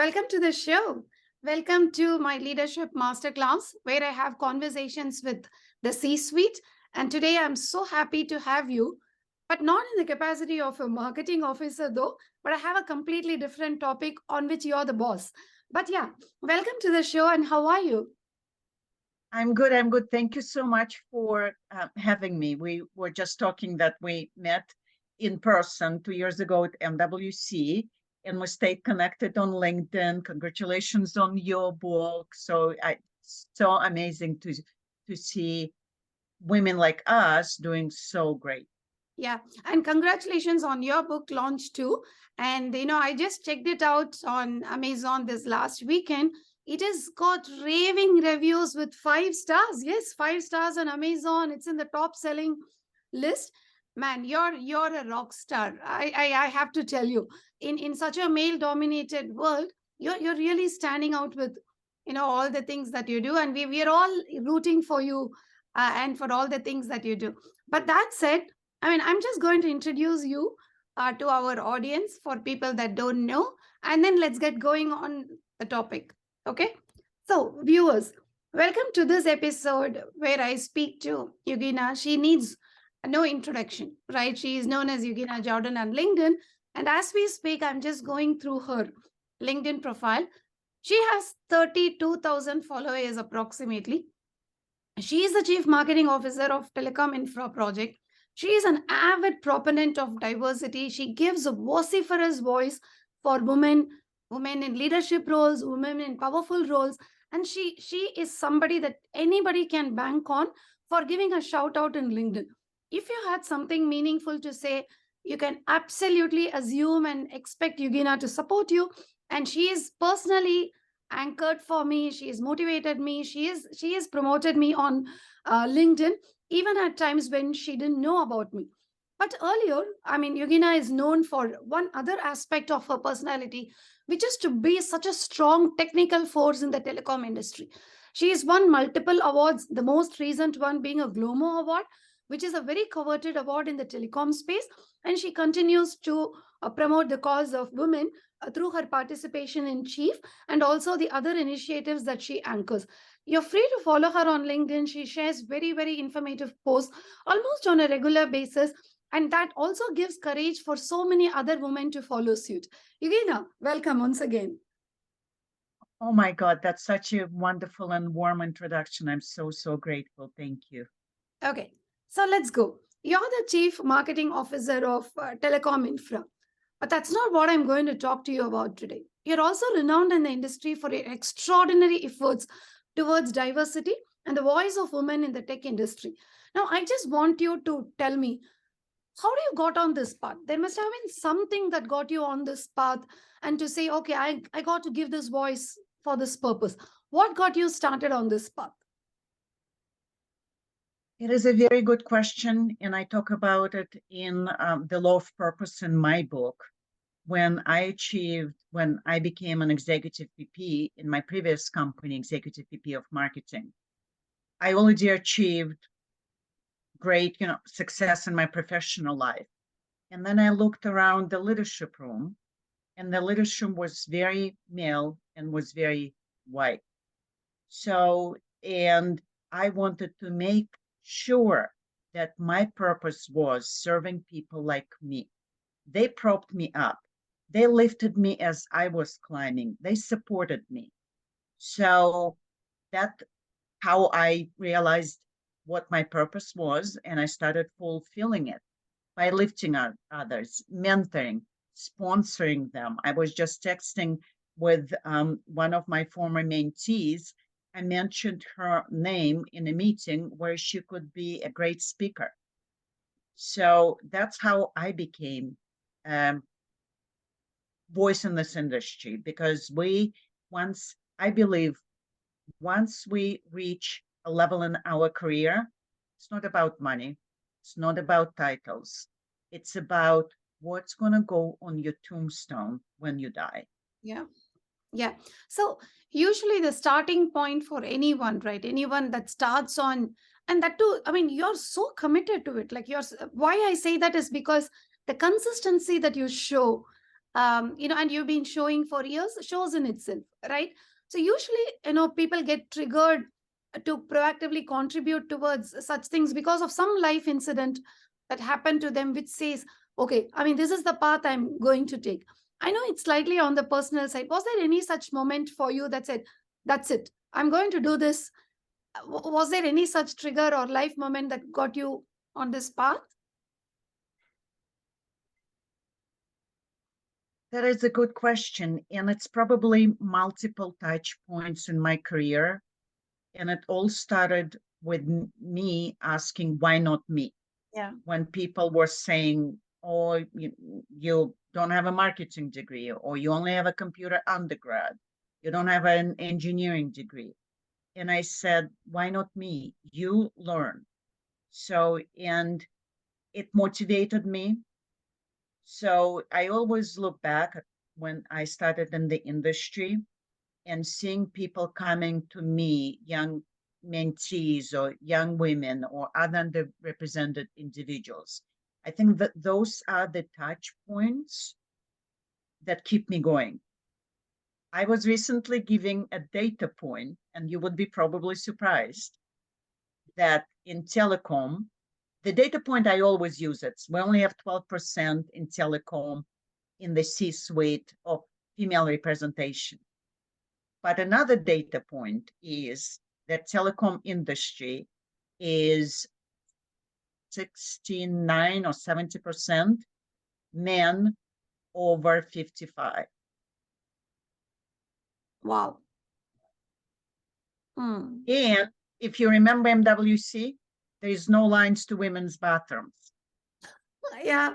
Welcome to the show. Welcome to my leadership masterclass where I have conversations with the C suite. And today I'm so happy to have you, but not in the capacity of a marketing officer, though, but I have a completely different topic on which you're the boss. But yeah, welcome to the show. And how are you? I'm good. I'm good. Thank you so much for having me. We were just talking that we met in person 2 years ago at MWC, and we stayed connected on LinkedIn. Congratulations on your book. So amazing to see women like us doing so great. Yeah, and congratulations on your book launch too. And I just checked it out on Amazon this last weekend. It has got raving reviews with 5 stars. Yes, 5 stars on Amazon. It's in the top selling list. Man, you're a rock star. I have to tell you, in such a male dominated world, you're really standing out with all the things that you do, and we are all rooting for you and for all the things that you do. But that said, I'm just going to introduce you to our audience for people that don't know, and then let's get going on the topic. Okay? So, viewers, welcome to this episode where I speak to Eugina. She needs no introduction, right? She is known as Eugina Jordan on LinkedIn. And as we speak, I'm just going through her LinkedIn profile. She has 32,000 followers approximately. She is the Chief Marketing Officer of Telecom Infra Project. She is an avid proponent of diversity. She gives a vociferous voice for women in leadership roles, women in powerful roles, and she is somebody that anybody can bank on for giving a shout out in LinkedIn. If you had something meaningful to say, you can absolutely assume and expect Eugina to support you. And she is personally anchored for me. She has motivated me. She has promoted me on LinkedIn, even at times when she didn't know about me. But earlier, Eugina is known for one other aspect of her personality, which is to be such a strong technical force in the telecom industry. She has won multiple awards, the most recent one being a Glomo Award, which is a very coveted award in the telecom space. And she continues to promote the cause of women through her participation in Chief and also the other initiatives that she anchors. You're free to follow her on LinkedIn. She shares very, very informative posts almost on a regular basis. And that also gives courage for so many other women to follow suit. Eugenia, welcome once again. Oh my God, that's such a wonderful and warm introduction. I'm so grateful. Thank you. Okay, so let's go. You're the Chief Marketing Officer of Telecom Infra. But that's not what I'm going to talk to you about today. You're also renowned in the industry for your extraordinary efforts towards diversity and the voice of women in the tech industry. Now, I just want you to tell me, how do you got on this path? There must have been something that got you on this path and to say, okay, I got to give this voice for this purpose. What got you started on this path? It is a very good question, and I talk about it in The Law of Purpose in my book. When I became an executive VP in my previous company, executive VP of marketing, I already achieved great, success in my professional life. And then I looked around the leadership room, and the leadership was very male and was very white. And I wanted to make sure that my purpose was serving people like me. They propped me up. They lifted me as I was climbing. They supported me. So that how I realized what my purpose was, and I started fulfilling it by lifting others, mentoring, sponsoring them. I was just texting with one of my former mentees. I mentioned her name in a meeting where she could be a great speaker. So that's how I became voice in this industry, because I believe once we reach a level in our career, it's not about money, it's not about titles, it's about what's going to go on your tombstone when you die. Yeah. Yeah. So usually the starting point for anyone, right? Anyone that starts on, and that too, you're so committed to it. Why I say that is because the consistency that you show and you've been showing for years, shows in itself, right? So usually, people get triggered to proactively contribute towards such things because of some life incident that happened to them, which says, okay, I mean, this is the path I'm going to take. I know it's slightly on the personal side. Was there any such moment for you that said, that's it, I'm going to do this? Was there any such trigger or life moment that got you on this path? That is a good question. And it's probably multiple touch points in my career. And it all started with me asking, why not me? Yeah. When people were saying, oh, you don't have a marketing degree, or you only have a computer undergrad, you don't have an engineering degree. And I said, why not me? You learn. So, and it motivated me. So I always look back at when I started in the industry and seeing people coming to me, young mentees or young women or other underrepresented individuals. I think that those are the touch points that keep me going. I was recently giving a data point, and you would be probably surprised that in telecom, the data point I always use it. We only have 12% in telecom in the C-suite of female representation. But another data point is that telecom industry is 69 or 70% men over 55. Wow. Hmm. And if you remember MWC, there is no lines to women's bathrooms. Yeah.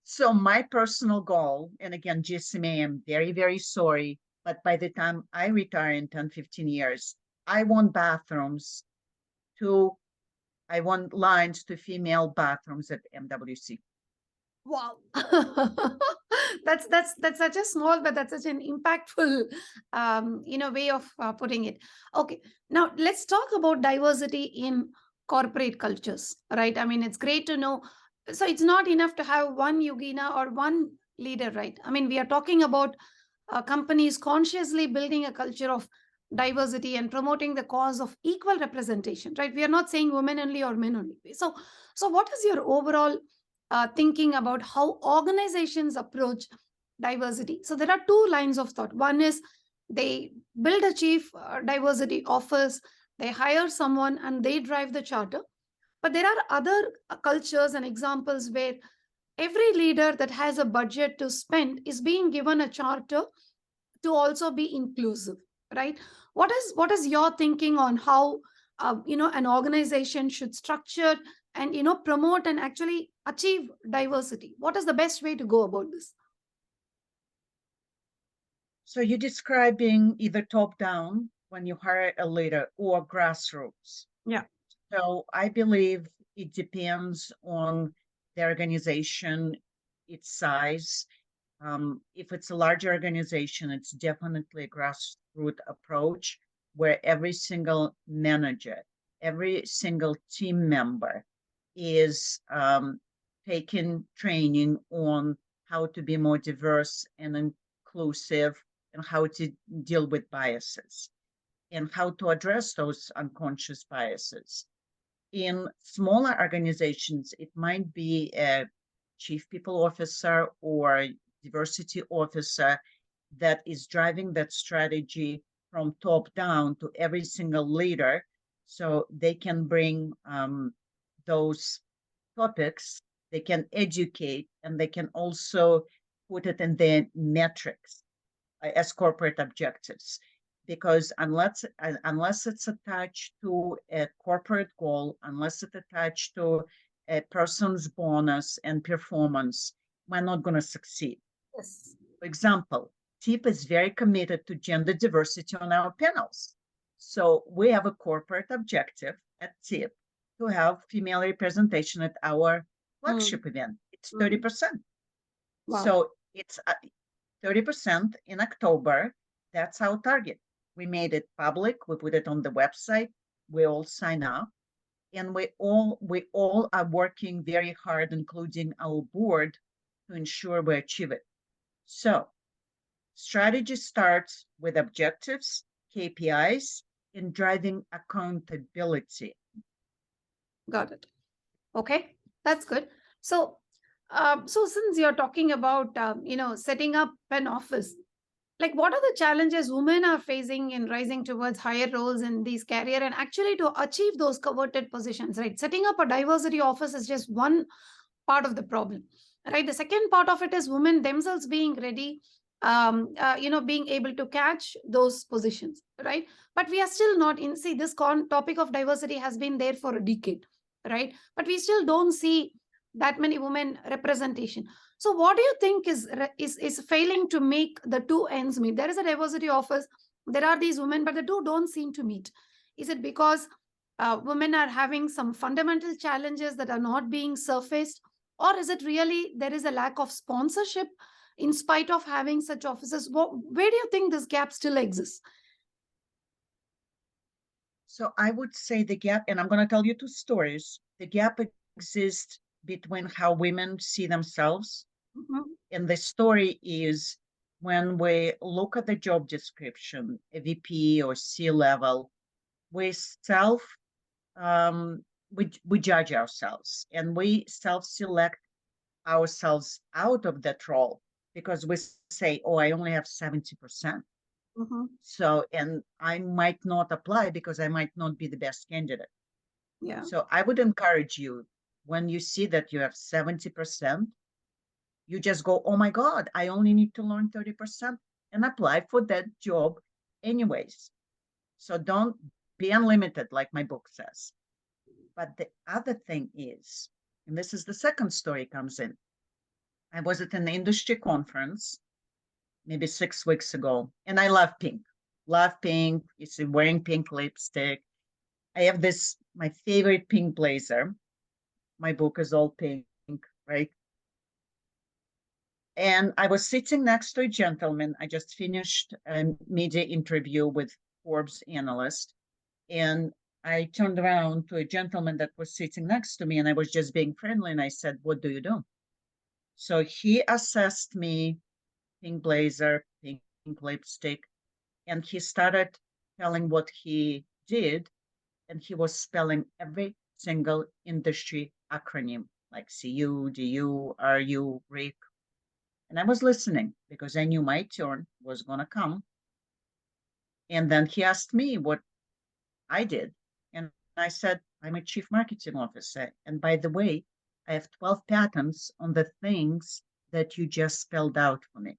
So my personal goal, and again, GSMA, I'm very, very sorry, but by the time I retire in 10, 15 years, I want bathrooms to, I want lines to female bathrooms at MWC. Wow. That's such a small, but that's such an impactful, way of putting it. Okay, now let's talk about diversity in corporate cultures, right? I mean, it's great to know. So it's not enough to have one Eugina or one leader, right? I mean, we are talking about companies consciously building a culture of diversity and promoting the cause of equal representation, right? We are not saying women only or men only. So what is your overall thinking about how organizations approach diversity? So there are two lines of thought. One is they build a chief diversity office, they hire someone and they drive the charter. But there are other cultures and examples where every leader that has a budget to spend is being given a charter to also be inclusive, right? What is your thinking on how an organization should structure and promote and actually achieve diversity? What is the best way to go about this? So you're describing either top down when you hire a leader or grassroots. Yeah. So I believe it depends on the organization, its size. If it's a large organization, it's definitely a grassroots approach where every single manager, every single team member is taking training on how to be more diverse and inclusive and how to deal with biases and how to address those unconscious biases. In smaller organizations, it might be a chief people officer or diversity officer that is driving that strategy from top down to every single leader so they can bring those topics, they can educate, and they can also put it in their metrics as corporate objectives. Because unless it's attached to a corporate goal, unless it's attached to a person's bonus and performance, we're not going to succeed. Yes. For example, TIP is very committed to gender diversity on our panels. So we have a corporate objective at TIP to have female representation at our Mm, flagship event. It's mm. 30%. Wow. So it's 30% in October. That's our target. We made it public. We put it on the website. We all sign up, and we all are working very hard, including our board, to ensure we achieve it. So strategy starts with objectives, KPIs, and driving accountability. Got it. Okay, that's good. So since you're talking about setting up an office, like what are the challenges women are facing in rising towards higher roles in these career and actually to achieve those coveted positions, right? Setting up a diversity office is just one part of the problem, right? The second part of it is women themselves being ready, being able to catch those positions, right? But we are still not in. See, this topic of diversity has been there for a decade, right? But we still don't see that many women representation. So, what do you think is failing to make the two ends meet? There is a diversity office. There are these women, but the two don't seem to meet. Is it because women are having some fundamental challenges that are not being surfaced, or is it really there is a lack of sponsorship in spite of having such offices? Where do you think this gap still exists? So I would say the gap, and I'm going to tell you two stories. The gap exists between how women see themselves. Mhm. And the story is when we look at the job description, a VP or C level, we self we judge ourselves and we self-select ourselves out of that role because we say, oh, I only have 70%. Mhm. So, and I might not apply because I might not be the best candidate. Yeah. So I would encourage you when you see that you have 70%, you just go, oh my God, I only need to learn 30% and apply for that job anyways. So don't be unlimited, like my book says. But the other thing is, and this is the second story comes in. I was at an industry conference maybe 6 weeks ago, and I love pink. Love pink. You see, wearing pink lipstick. I have this my favorite pink blazer. My book is all pink, right? And I was sitting next to a gentleman. I just finished a media interview with Forbes analyst, and I turned around to a gentleman that was sitting next to me, and I was just being friendly. And I said, "What do you do?" So he assessed me, pink blazer, pink lipstick, and he started telling what he did, and he was spelling every single industry acronym like CU, DU, RU, RIC. And I was listening because I knew my turn was going to come. And then he asked me what I did. And I said, I'm a chief marketing officer. And by the way, I have 12 patents on the things that you just spelled out for me.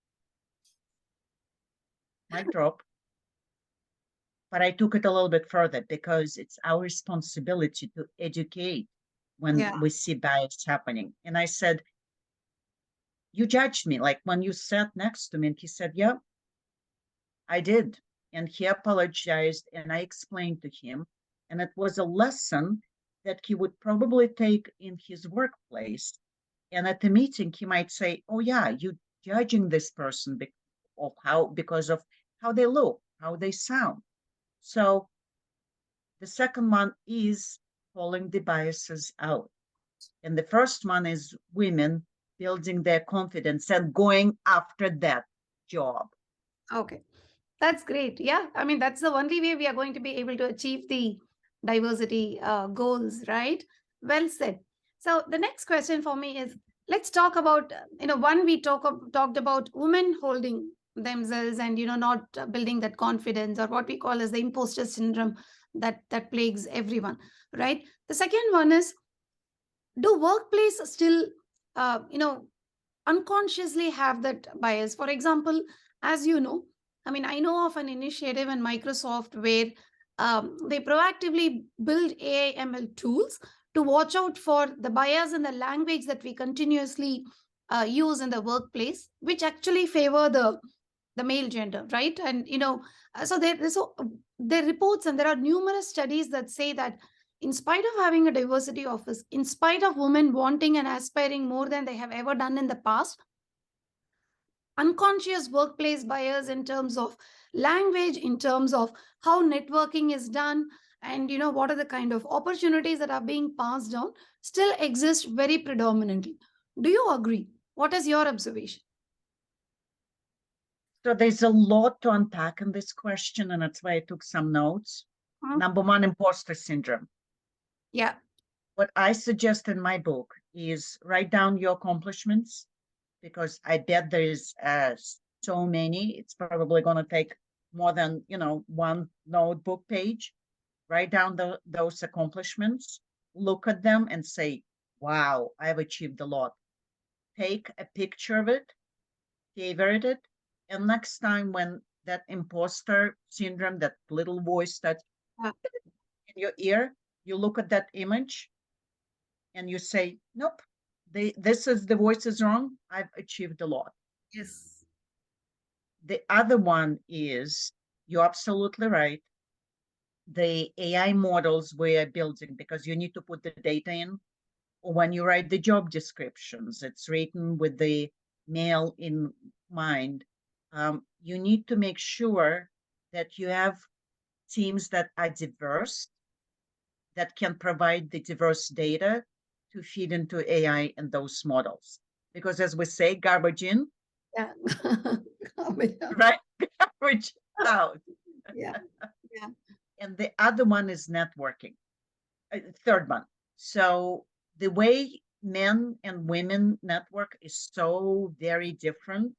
Mic drop. But I took it a little bit further because it's our responsibility to educate when Yeah. we see bias happening. And I said, you judged me. Like when you sat next to me, and he said, yeah, I did. And he apologized, and I explained to him. And it was a lesson that he would probably take in his workplace. And at the meeting, he might say, oh, yeah, you judging this person because of how they look, how they sound. So the second one is pulling the biases out. And the first one is women building their confidence and going after that job. Okay. That's great. Yeah. I mean, that's the only way we are going to be able to achieve the diversity goals, right? Well said. So the next question for me is, let's talk about, one we talked about women holding themselves and, not building that confidence, or what we call as the imposter syndrome that plagues everyone, right? The second one is, do workplace still, uh, you know, unconsciously have that bias? For example, as you know, I mean, I know of an initiative in Microsoft where they proactively build AI ML tools to watch out for the bias in the language that we continuously use in the workplace, which actually favor the male gender, right? And there are reports and there are numerous studies that say that in spite of having a diversity office, in spite of women wanting and aspiring more than they have ever done in the past, unconscious workplace bias in terms of language, in terms of how networking is done, and what are the kind of opportunities that are being passed down, still exist very predominantly. Do you agree? What is your observation? So there's a lot to unpack in this question, and that's why I took some notes. Number one, imposter syndrome. Yeah. What I suggest in my book is write down your accomplishments, because I bet there's so many. It's probably going to take more than, one notebook page. Write down those accomplishments, look at them and say, wow, I've achieved a lot. Take a picture of it, favorite it, and next time when that imposter syndrome, that little voice that Yeah. in your ear, you look at that image and you say, nope, the voice is wrong. I've achieved a lot. Yes. The other one is, you're absolutely right. The AI models we are building, because you need to put the data in. Or when you write the job descriptions, it's written with the male in mind. You need to make sure that you have teams that are diverse, that can provide the diverse data to feed into AI and those models. Because as we say, garbage in, Yeah. Garbage out. right? Garbage out. Yeah. Yeah. And the other one is networking. Third one. So the way men and women network is so very different,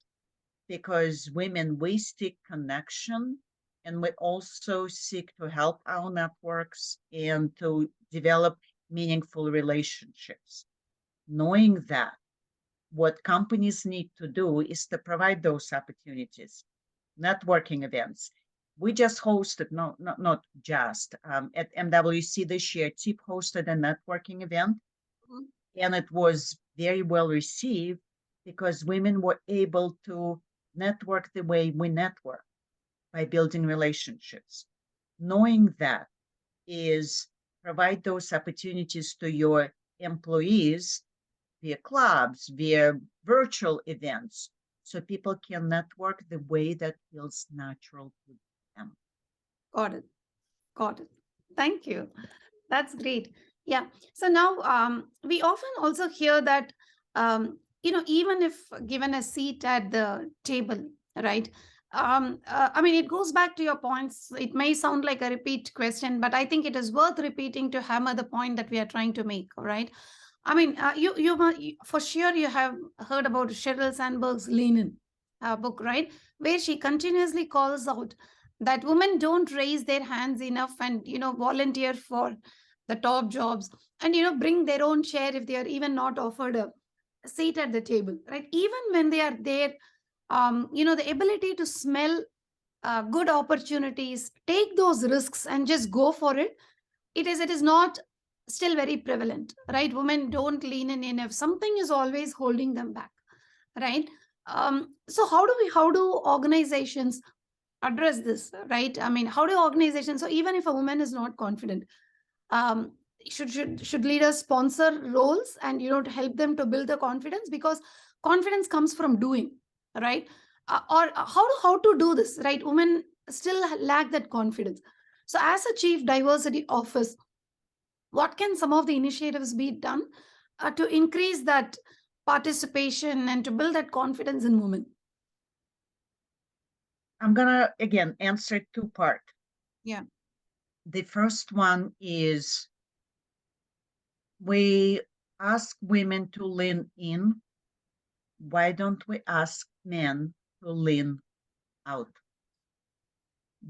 because women, we seek connection, and we also seek to help our networks and to develop meaningful relationships. Knowing that, what companies need to do is to provide those opportunities, networking events. We just hosted, no, not just, at MWC this year, TIP hosted a networking event, Mhm. and it was very well received, because women were able to network the way we network, by building relationships. Knowing that is provide those opportunities to your employees via clubs, via virtual events, so people can network the way that feels natural to them. Got it. Got it. Thank you. That's great. Yeah. So now we often also hear that, even if given a seat at the table, right? I mean, it goes back to your points. It may sound like a repeat question, but I think it is worth repeating to hammer the point that we are trying to make, right? I mean, for sure you have heard about Sheryl Sandberg's Lean In book, right? Where she continuously calls out that women don't raise their hands enough and volunteer for the top jobs, and bring their own chair if they are even not offered a seat at the table, right? Even when they are there, the ability to smell good opportunities, take those risks and just go for it. It is not still very prevalent, right? Women don't lean in enough. Something is always holding them back, right? So how do organizations address this, right? I mean, how do organizations, so even if a woman is not confident, um should leaders sponsor roles and to help them to build the confidence, because confidence comes from doing, right? Or how to do this, right? Women still lack that confidence. So as a chief diversity office, what can some of the initiatives be done to increase that participation and to build that confidence in women? I'm going to, again, answer two-part. Yeah. The first one is, we ask women to lean in. Why don't we ask men to lean out?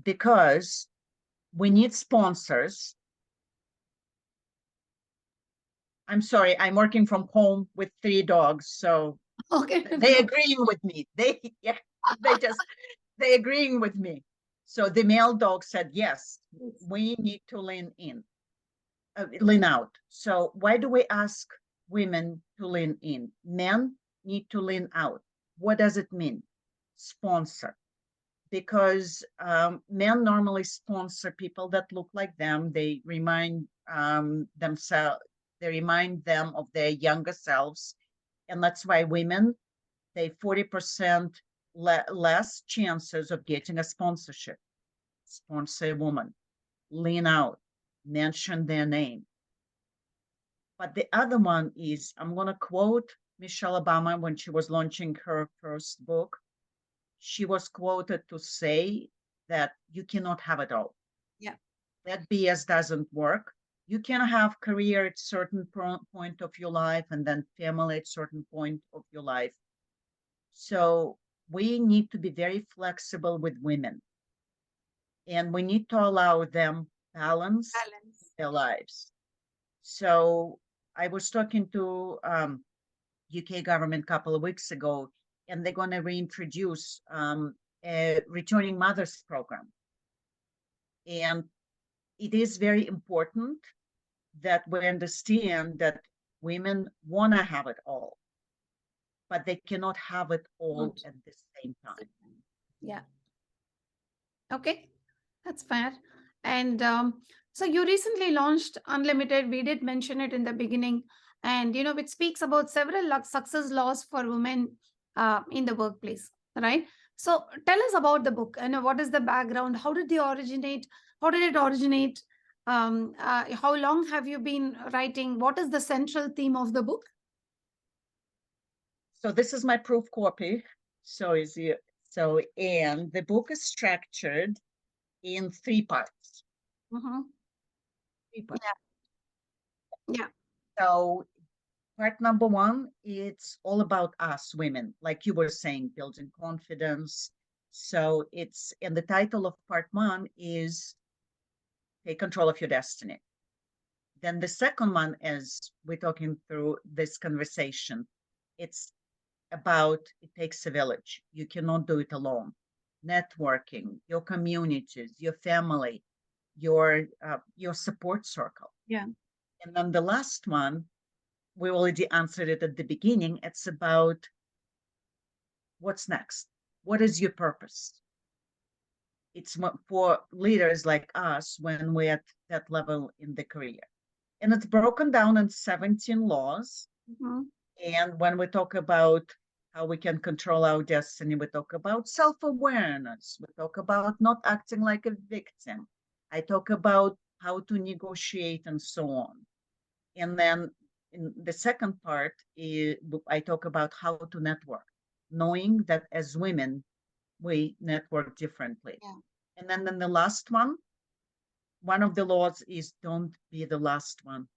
Because we need sponsors. I'm sorry, I'm working from home with 3 dogs, so Okay. they agreeing with me. Yeah, they just they agreeing with me. So the male dog said, yes, we need to lean in, lean out. So why do we ask women to lean in? Men need to lean out. What does it mean? Sponsor. Because men normally sponsor people that look like them. They remind themselves, they remind them of their younger selves. And that's why women, they 40% less chances of getting a sponsorship. Sponsor a woman, lean out, mention their name. But the other one is, I'm going to quote Michelle Obama when she was launching her first book. she was quoted to say that you cannot have it all. Yeah. That BS doesn't work. You can have career at certain point of your life and then family at certain point of your life. So we need to be very flexible with women, and we need to allow them balance Balance. their lives. So I was talking to UK government a couple of weeks ago, and they're going to reintroduce a returning mothers program. And it is very important that we understand that women want to have it all, but they cannot have it all Not. at the same time. Yeah. Okay. That's fair. And so you recently launched Unlimited. We did mention it in the beginning. And, it speaks about several success laws for women in the workplace, right? So tell us about the book. What is the background? How did they originate? How did it originate? How long have you been writing? What is the central theme of the book? So this is my proof copy. So is it? So, and the book is structured in three parts. Mm-hmm. Three parts. Yeah. So part number one, it's all about us women, like you were saying, building confidence. So it's, and the title of part one is Take Control of Your Destiny. Then the second one, as we're talking through this conversation, it's about it takes a village. You cannot do it alone. Networking, your communities, your family, your support circle. Yeah. And then the last one, we already answered it at the beginning. It's about what's next. What is your purpose? It's for leaders like us when we're at that level in the career. And it's broken down in 17 laws. Mm-hmm. And when we talk about how we can control our destiny, we talk about self awareness, we talk about not acting like a victim, I talk about how to negotiate and so on. And then in the second part, I talk about how to network, knowing that as women, we network differently. Yeah. And then the last one of the laws is don't be the last one.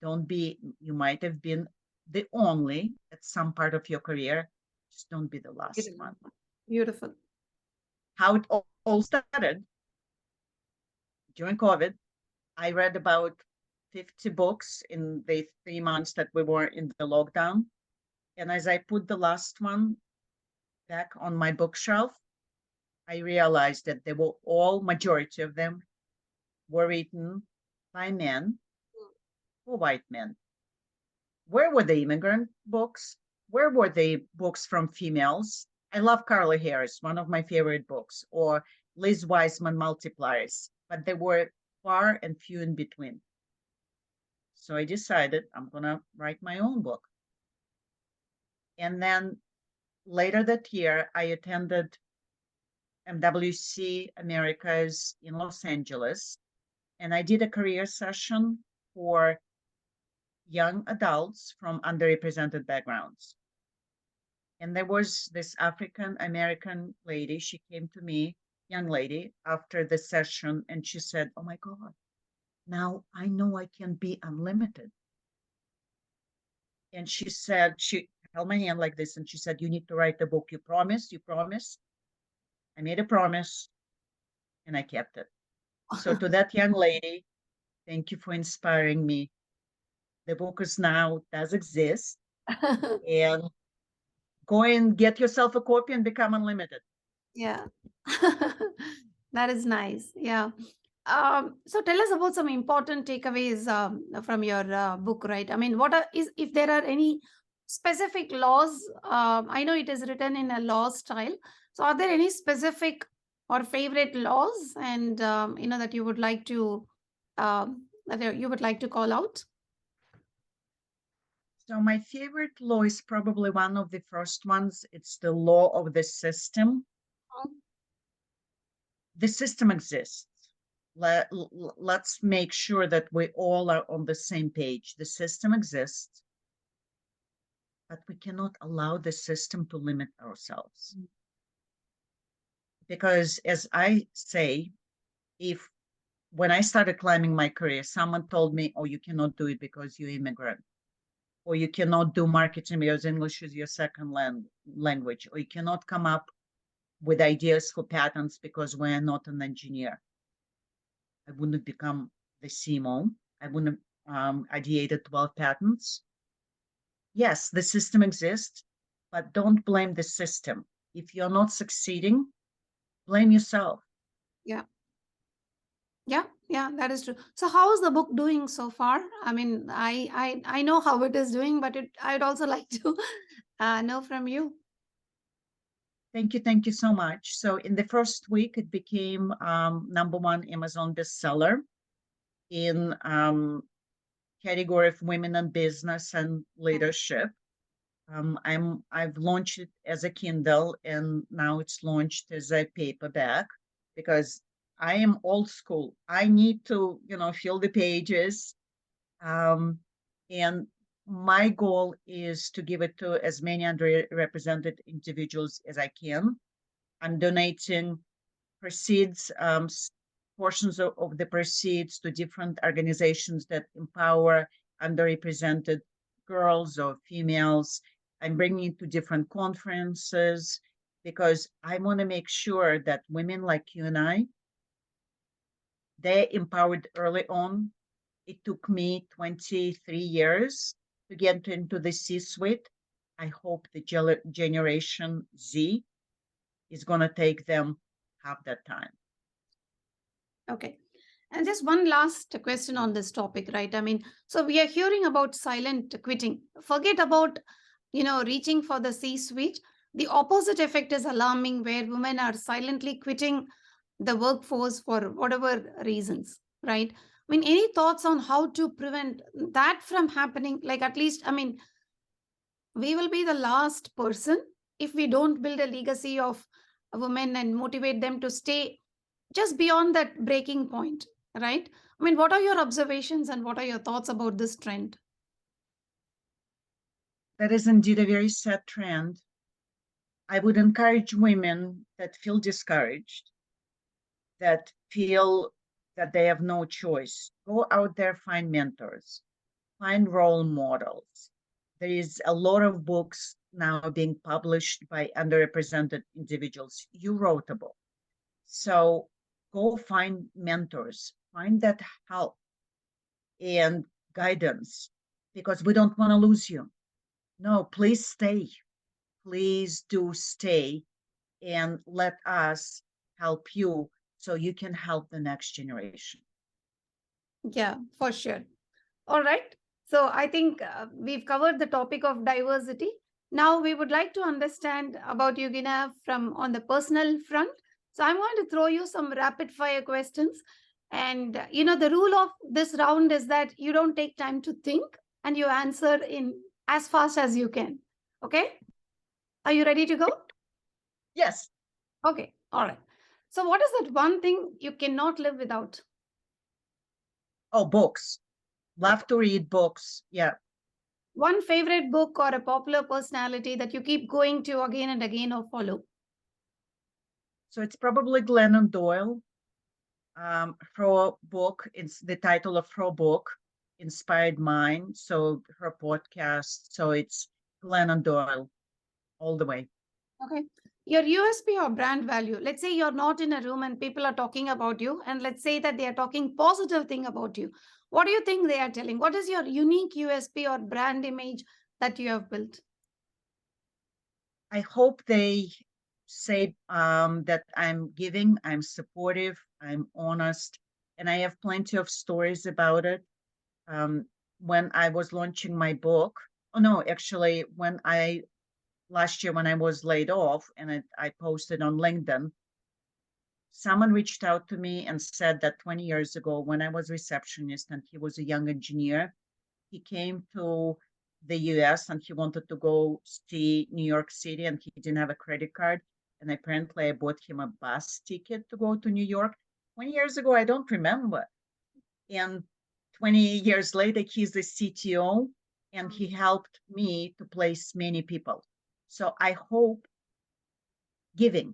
Don't be, you might have been the only at some part of your career. Just don't be the last one. Beautiful. How it all started during COVID, I read about 50 books in the 3 months that we were in the lockdown. And as I put the last one back on my bookshelf, I realized that they were all, majority of them were written by men or white men. Where were the immigrant books? Where were the books from females? I love Carly Harris, one of my favorite books, or Liz Wiseman, Multipliers, but they were far and few in between. So I decided I'm going to write my own book. And then later that year, I attended MWC Americas in Los Angeles, and I did a career session for young adults from underrepresented backgrounds. And there was this African American lady. She came to me, young lady, after the session, and she said, "Oh my God, now I know I can be unlimited." And she said, she held my hand like this, and she said, "You need to write the book. You promised, you promised." I made a promise, and I kept it. So to that young lady, thank you for inspiring me. The book is now does exist, and go and get yourself a copy and become unlimited. Yeah. That is nice. Yeah. So tell us about some important takeaways from your book, right? I mean, what are is if there are any specific laws? I know it is written in a law style. So are there any specific or favorite laws, and that you would like to call out? So my favorite law is probably one of the first ones. It's the law of the system. The system exists. Let's make sure that we all are on the same page. The system exists, but we cannot allow the system to limit ourselves. Because as I say, if when I started climbing my career, someone told me, oh, you cannot do it because you're immigrant, or you cannot do marketing because English is your second language, or you cannot come up with ideas for patents because we're not an engineer. I wouldn't have become the CMO. I wouldn't have ideated 12 patents. Yes, the system exists, but don't blame the system. If you're not succeeding, blame yourself. Yeah. Yeah, that is true. So how is the book doing so far? I mean, I know how it is doing, but I'd also like to know from you. Thank you so much. So in the first week, it became #1 Amazon bestseller in category of women in business and leadership. I've launched it as a Kindle, and now it's launched as a paperback because I am old school. I need to, fill the pages. And my goal is to give it to as many underrepresented individuals as I can. I'm donating proceeds, portions of the proceeds to different organizations that empower underrepresented girls or females. I'm bringing it to different conferences because I want to make sure that women like you and I, they're empowered early on. It took me 23 years to get into the C-suite. I hope the Generation Z is going to take them half that time. Okay. And just one last question on this topic, right? I mean, so we are hearing about silent quitting. Forget about, reaching for the C suite. The opposite effect is alarming, where women are silently quitting the workforce for whatever reasons, right? I mean, any thoughts on how to prevent that from happening? Like, at least, I mean, we will be the last person if we don't build a legacy of women and motivate them to stay just beyond that breaking point, right? I mean, what are your observations and what are your thoughts about this trend? That is indeed a very sad trend. I would encourage women that feel discouraged, that feel that they have no choice. Go out there, find mentors, find role models. There is a lot of books now being published by underrepresented individuals. You wrote a book. So go find mentors, find that help and guidance because we don't want to lose you. No, please stay. Please do stay and let us help you so you can help the next generation. Yeah, for sure. All right. So I think we've covered the topic of diversity. Now we would like to understand about Eugina from on the personal front. So I'm going to throw you some rapid fire questions. And the rule of this round is that you don't take time to think and you answer in as fast as you can. Okay? Are you ready to go? Yes. Okay. All right. So what is that one thing you cannot live without? Oh, books. Love to read books. Yeah. One favorite book or a popular personality that you keep going to again and again or follow? So it's probably Glennon Doyle. Her book, it's the title of her book, Inspired Mind. So her podcast. So it's Glennon Doyle all the way. Okay. Your USP or brand value. Let's say you're not in a room and people are talking about you, and let's say that they are talking positive thing about you. What do you think they are telling? What is your unique USP or brand image that you have built? I hope they say that I'm giving, I'm supportive, I'm honest, and I have plenty of stories about it. Um, when I was launching my book, oh no, actually, last year when I was laid off and I posted on LinkedIn, someone reached out to me and said that 20 years ago, when I was receptionist and he was a young engineer, he came to the US and he wanted to go see New York City and he didn't have a credit card. And apparently I bought him a bus ticket to go to New York. 20 years ago, I don't remember. And 20 years later, he's the CTO and he helped me to place many people. So I hope giving.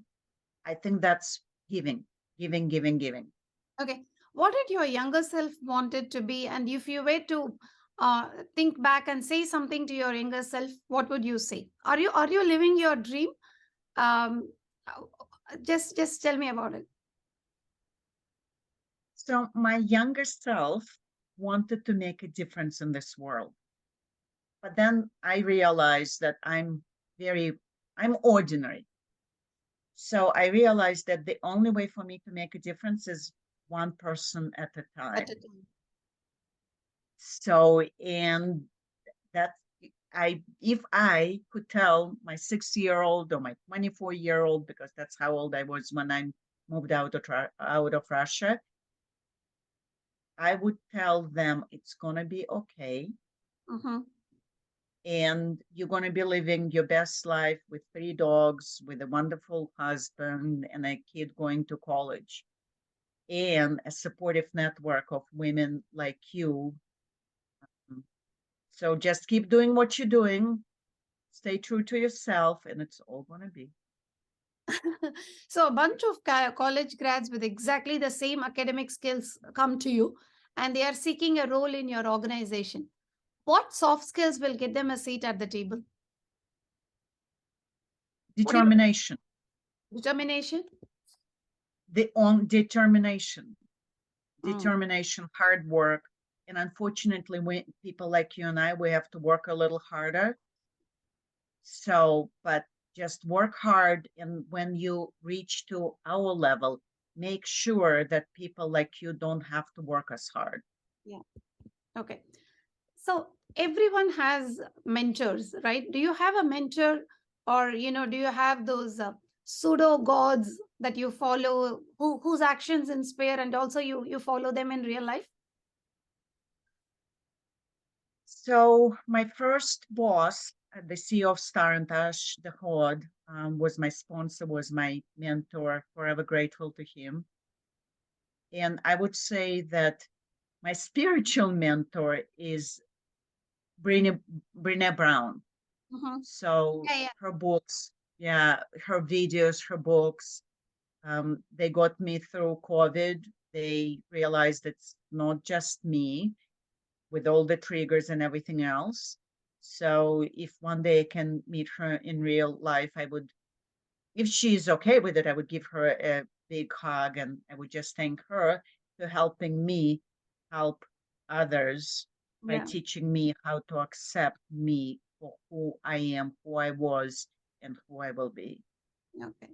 I think that's giving, giving, giving, giving. Okay. What did your younger self wanted to be? And if you were to think back and say something to your younger self, what would you say? Are you living your dream? Um, just tell me about it. So my younger self wanted to make a difference in this world. But then I realized that I'm ordinary. So I realized that the only way for me to make a difference is one person at a At time. a time. So, and that if I could tell my 6-year-old or my 24-year-old, because that's how old I was when I moved out of Russia, I would tell them it's gonna be okay, Mm-hmm. and you're gonna be living your best life with 3 dogs, with a wonderful husband, and a kid going to college, and a supportive network of women like you. So just keep doing what you're doing, stay true to yourself, and it's all gonna be. So a bunch of college grads with exactly the same academic skills come to you, and they are seeking a role in your organization. What soft skills will get them a seat at the table? What do you Determination, determination? the on determination, Mm, determination, hard work. And unfortunately, when people like you and I, we have to work a little harder. So, but just work hard. And when you reach to our level, make sure that people like you don't have to work as hard. yeah. Okay. So everyone has mentors, right? Do you have a mentor, or do you have those pseudo gods that you follow, whose actions inspire, and also you follow them in real life? So my first boss, the CEO of Star and Tash, the Hod, was my sponsor, was my mentor, forever grateful to him. And I would say that my spiritual mentor is Brene, Brene Brown. Hmm. So Yeah, yeah, her books, yeah, her videos, her books, they got me through COVID. They realized it's not just me with all the triggers and everything else. So if one day I can meet her in real life, I would, if she's okay with it, I would give her a big hug, and I would just thank her for helping me help others by yeah. teaching me how to accept me for who I am, who I was, and who I will be. Okay.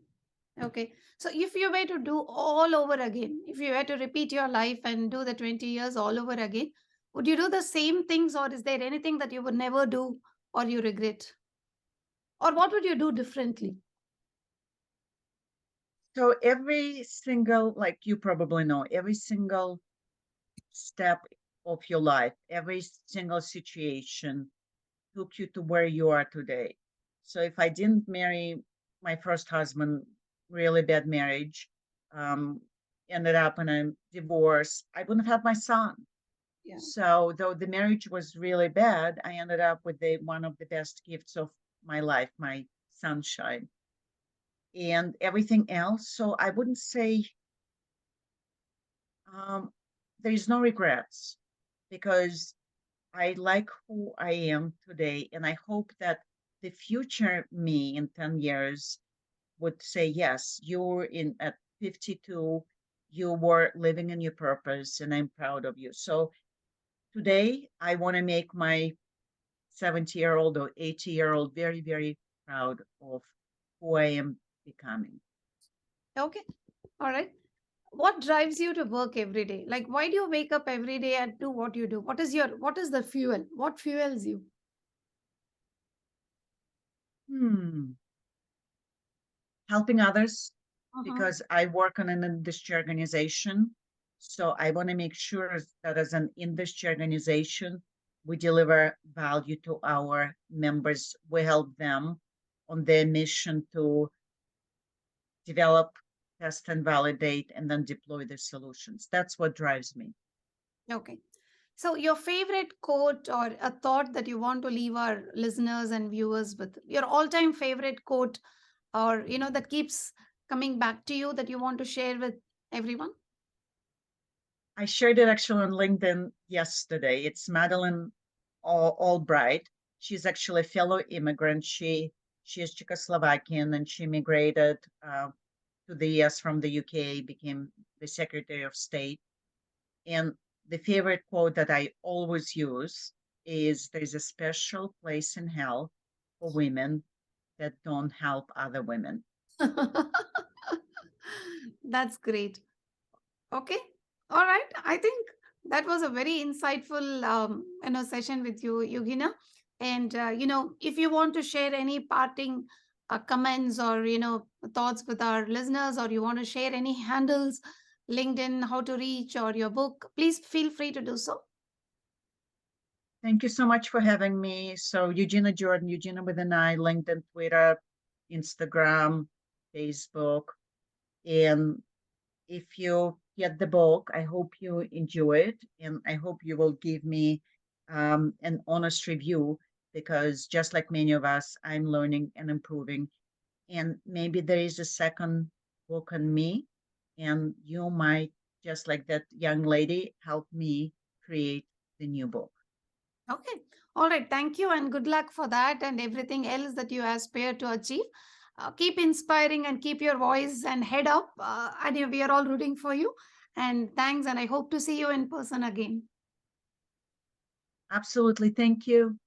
Okay. So if you were to do all over again, if you were to repeat your life and do the 20 years all over again, would you do the same things, or is there anything that you would never do or you regret? Or what would you do differently? So every single, like you probably know, every single step of your life, every single situation took you to where you are today. So if I didn't marry my first husband, really bad marriage, um, ended up in a divorce, I wouldn't have had my son. Yeah. So though the marriage was really bad, I ended up with the one of the best gifts of my life, my sunshine, and everything else. So I wouldn't say um, there's no regrets, because I like who I am today, and I hope that the future me in 10 years would say, yes, you're in at 52, you were living in your purpose, and I'm proud of you. So today, I want to make my 70-year-old or 80-year-old very, very proud of who I am becoming. Okay. All right. What drives you to work every day? Like, why do you wake up every day and do what you do? What is the fuel? What fuels you? Hmm. Helping others, Uh-huh. because I work on an industry organization. So I want to make sure that as an industry organization, we deliver value to our members. We help them on their mission to develop, test, and validate, and then deploy their solutions. That's what drives me. Okay. So, your favorite quote or a thought that you want to leave our listeners and viewers with, your all time favorite quote, or, that keeps coming back to you that you want to share with everyone? I shared it actually on LinkedIn yesterday. It's Madeline Albright. She's actually a fellow immigrant. She is Czechoslovakian and she immigrated to the US from the UK, became the Secretary of State. And the favorite quote that I always use is there's a special place in hell for women that don't help other women. That's great. Okay. All right. I think that was a very insightful, session with you, Eugina. And, if you want to share any parting comments or, thoughts with our listeners, or you want to share any handles, LinkedIn, how to reach, or your book, please feel free to do so. Thank you so much for having me. So, Eugina Jordan, Eugina with an I, LinkedIn, Twitter, Instagram, Facebook. And if you get the book, I hope you enjoy it. And I hope you will give me an honest review because just like many of us, I'm learning and improving. And maybe there is a second book on me, and you might, just like that young lady, help me create the new book. Okay. All right. Thank you and good luck for that and everything else that you aspire to achieve. Keep inspiring and keep your voice and head up. And we are all rooting for you. And thanks. And I hope to see you in person again. Absolutely. Thank you.